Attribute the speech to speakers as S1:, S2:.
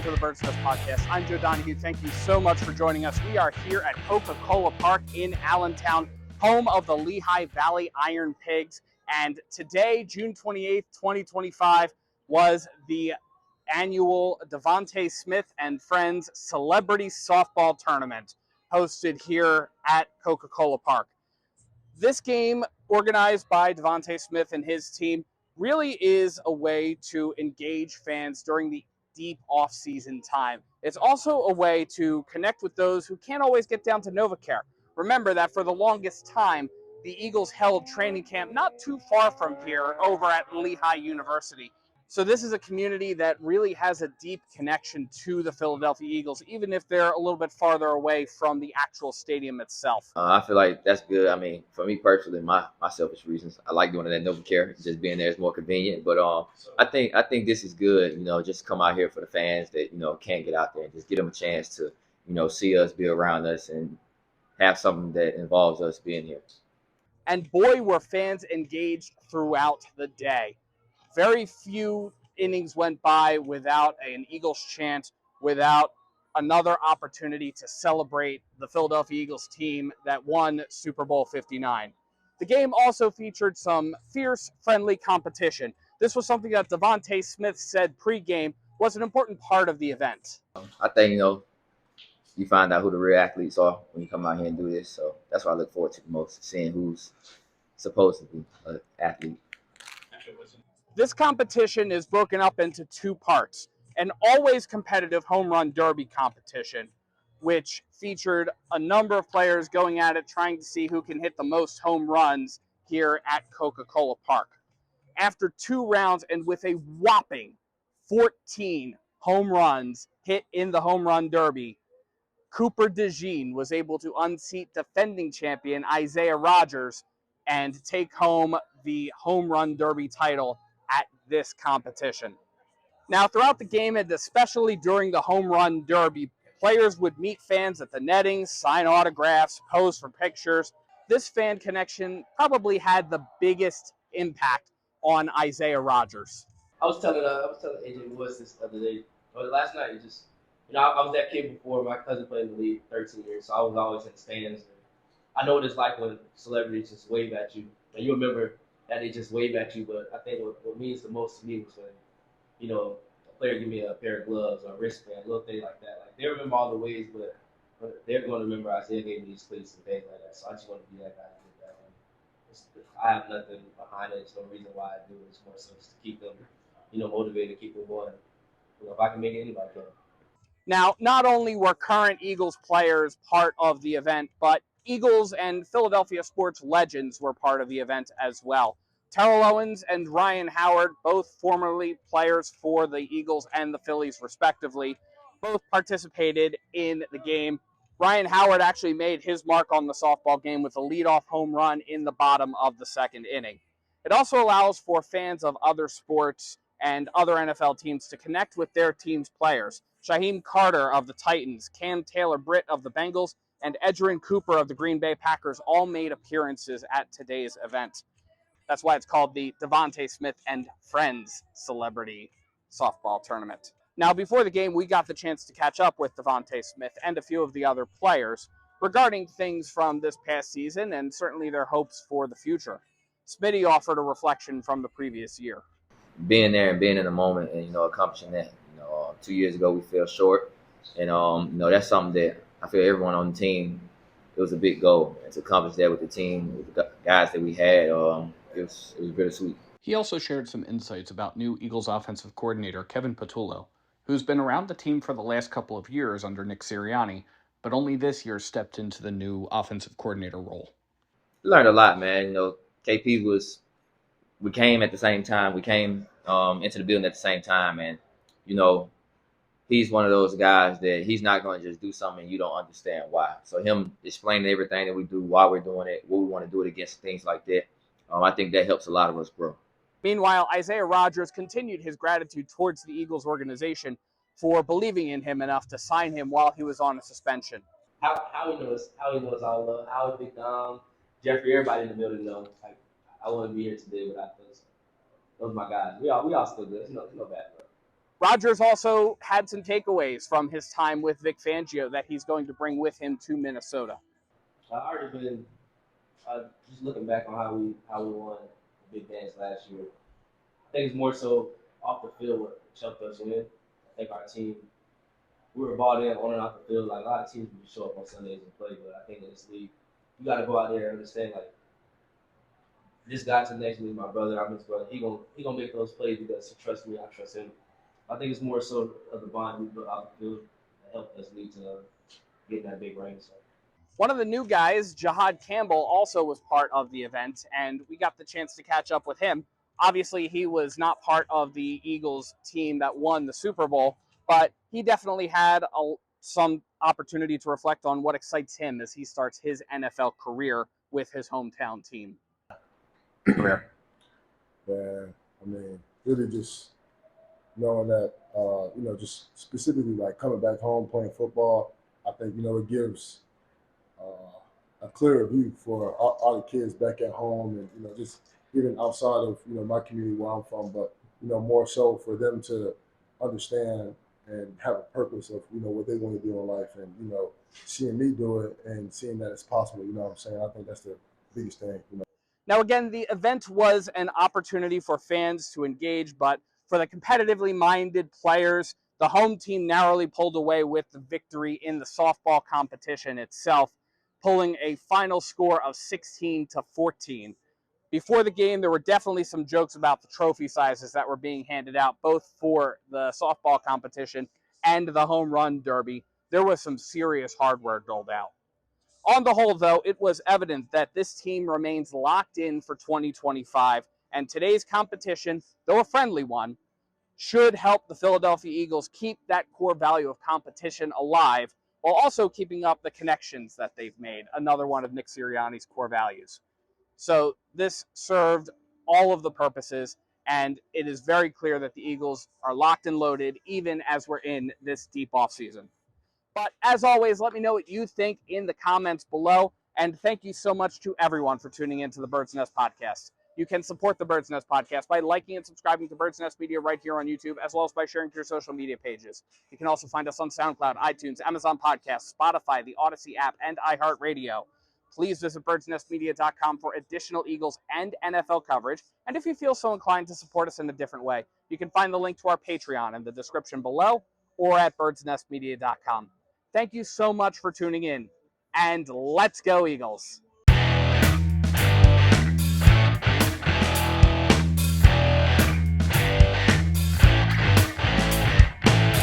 S1: welcome to the Bird Smith Podcast. I'm Joe Donahue. Thank you so much for joining us. We are here at Coca-Cola Park in Allentown, home of the Lehigh Valley Iron Pigs. And today, June 28th, 2025, was the annual DeVonta Smith and Friends Celebrity Softball Tournament hosted here at Coca-Cola Park. This game, organized by DeVonta Smith and his team, really is a way to engage fans during the deep off-season time. It's also a way to connect with those who can't always get down to NovaCare. Remember that for the longest time, the Eagles held training camp not too far from here over at Lehigh University. So this is a community that really has a deep connection to the Philadelphia Eagles, even if they're a little bit farther away from the actual stadium itself.
S2: I feel like that's good. I mean, for me personally, my selfish reasons, I like doing it at NovaCare. Just being there is more convenient. But I think this is good. You know, just come out here for the fans that can't get out there and just give them a chance to see us, be around us, and have something that involves us being here.
S1: And boy, were fans engaged throughout the day. Very few innings went by without an Eagles chant, without another opportunity to celebrate the Philadelphia Eagles team that won Super Bowl 59. The game also featured some fierce, friendly competition. This was something that DeVonta Smith said pregame was an important part of the event.
S2: I think, you find out who the real athletes are when you come out here and do this. So that's what I look forward to the most, seeing who's supposed to be an athlete.
S1: This competition is broken up into two parts. An always competitive home run derby competition, which featured a number of players going at it, trying to see who can hit the most home runs here at Coca-Cola Park. After 2 rounds and with a whopping 14 home runs hit in the home run derby, Cooper DeJean was able to unseat defending champion Isaiah Rodgers and take home the home run derby title at this competition. Now, throughout the game, and especially during the home run derby, players would meet fans at the nettings, sign autographs, pose for pictures. This fan connection probably had the biggest impact on Isaiah Rodgers.
S3: I was telling AJ Woods this other day, or last night. I was that kid before. My cousin played in the league 13 years, so I was always in the stands. I know what it's like when celebrities just wave at you, and you remember that they just wave at you. But I think what means the most to me was when, a player give me a pair of gloves or a wristband, a little thing like that. Like, they remember all the ways, but they're going to remember Isaiah gave me these cleats and things like that. So I just want to be that guy to do that. I have nothing behind it. There's no reason why I do it. It's more so just to keep them, motivated, keep them going. If I can make it, anybody can.
S1: Now, not only were current Eagles players part of the event, but Eagles and Philadelphia sports legends were part of the event as well. Terrell Owens and Ryan Howard, both formerly players for the Eagles and the Phillies respectively, both participated in the game. Ryan Howard actually made his mark on the softball game with a leadoff home run in the bottom of the second inning. It also allows for fans of other sports and other NFL teams to connect with their team's players. Shaheem Carter of the Titans, Cam Taylor-Britt of the Bengals, and Edgerrin Cooper of the Green Bay Packers all made appearances at today's event. That's why it's called the DeVonta Smith and Friends Celebrity Softball Tournament. Now, before the game, we got the chance to catch up with DeVonta Smith and a few of the other players regarding things from this past season and certainly their hopes for the future. Smitty offered a reflection from the previous year.
S2: Being there and being in the moment and, accomplishing that. 2 years ago we fell short. And, that's something that I feel everyone on the team, it was a big goal. And to accomplish that with the team, with the guys that we had, it was bittersweet.
S4: He also shared some insights about new Eagles offensive coordinator Kevin Patullo, who's been around the team for the last couple of years under Nick Sirianni, but only this year stepped into the new offensive coordinator role.
S2: We learned a lot, man. KP we came at the same time. We came into the building at the same time, and he's one of those guys that he's not going to just do something and you don't understand why. So him explaining everything that we do, why we're doing it, what we want to do it against, things like that, I think that helps a lot of us grow.
S1: Meanwhile, Isaiah Rodgers continued his gratitude towards the Eagles organization for believing in him enough to sign him while he was on a suspension.
S3: How he knows all love. How Big Dom, Jeffrey, everybody in the building knows. Like, I wouldn't be here today without those my guys. We all still good. It's no bad, bro.
S1: Rodgers also had some takeaways from his time with Vic Fangio that he's going to bring with him to Minnesota.
S3: I already been just looking back on how we won the big dance last year. I think it's more so off the field what helped us win. I think our team, we were bought in on and off the field. Like a lot of teams would show up on Sundays and play, but I think in this league, you got to go out there and understand like this guy to next to me, my brother, I'm his brother. He gonna make those plays because he trusts me, I trust him. I think it's more so of the bond we built out the field that helped us lead to getting that big ring. So.
S1: One of the new guys, Jahad Campbell, also was part of the event, and we got the chance to catch up with him. Obviously, he was not part of the Eagles team that won the Super Bowl, but he definitely had some opportunity to reflect on what excites him as he starts his NFL career with his hometown team.
S5: Yeah, I mean, really just knowing that, just specifically like coming back home playing football, I think, it gives a clearer view for all the kids back at home and, just even outside of, my community where I'm from, but, more so for them to understand and have a purpose of, what they want to do in life and, seeing me do it and seeing that it's possible, you know what I'm saying? I think that's the biggest thing,
S1: Now, again, the event was an opportunity for fans to engage, but for the competitively minded players, the home team narrowly pulled away with the victory in the softball competition itself, pulling a final score of 16-14. Before the game, there were definitely some jokes about the trophy sizes that were being handed out, both for the softball competition and the home run derby. There was some serious hardware doled out. On the whole, though, it was evident that this team remains locked in for 2025, and today's competition, though a friendly one, should help the Philadelphia Eagles keep that core value of competition alive while also keeping up the connections that they've made, another one of Nick Sirianni's core values. So this served all of the purposes, and it is very clear that the Eagles are locked and loaded even as we're in this deep offseason. But as always, let me know what you think in the comments below. And thank you so much to everyone for tuning into the Bird's Nest Podcast. You can support the Bird's Nest Podcast by liking and subscribing to Bird's Nest Media right here on YouTube, as well as by sharing to your social media pages. You can also find us on SoundCloud, iTunes, Amazon Podcasts, Spotify, the Odyssey app, and iHeartRadio. Please visit birdsnestmedia.com for additional Eagles and NFL coverage. And if you feel so inclined to support us in a different way, you can find the link to our Patreon in the description below or at birdsnestmedia.com. Thank you so much for tuning in, and let's go Eagles.